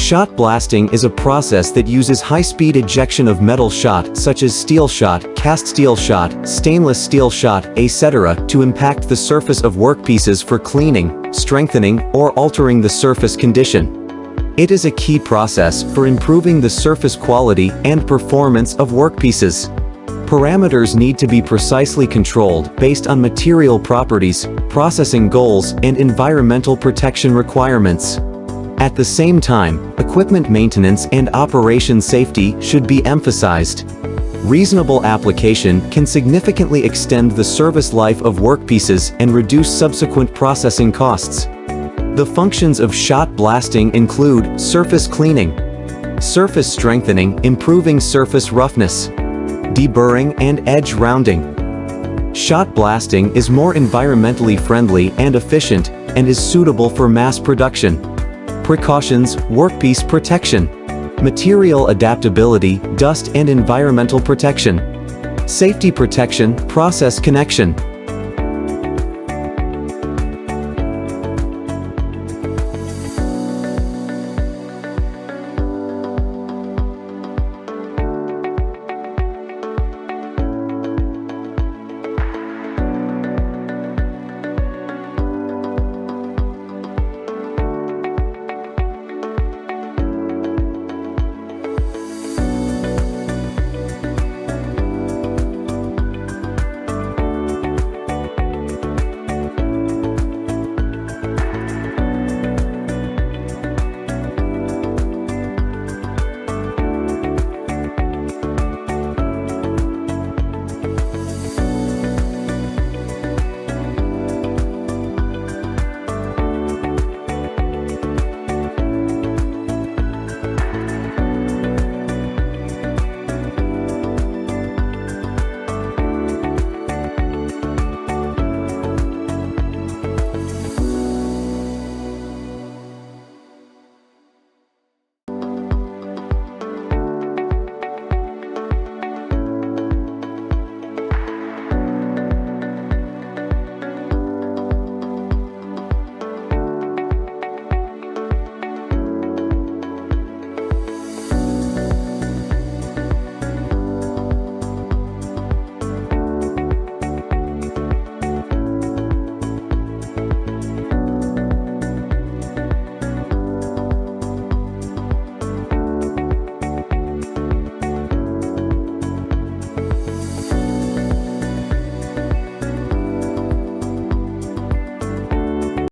Shot blasting is a process that uses high-speed ejection of metal shot such as steel shot, cast steel shot, stainless steel shot, etc. to impact the surface of workpieces for cleaning, strengthening, or altering the surface condition. It is a key process for improving the surface quality and performance of workpieces. Parameters need to be precisely controlled based on material properties, processing goals, and environmental protection requirements. At the same time, equipment maintenance and operation safety should be emphasized. Reasonable application can significantly extend the service life of workpieces and reduce subsequent processing costs. The functions of shot blasting include surface cleaning, surface strengthening, improving surface roughness, deburring, and edge rounding. Shot blasting is more environmentally friendly and efficient and is suitable for mass production. Precautions: workpiece protection, material adaptability, dust and environmental protection, safety protection, process connection.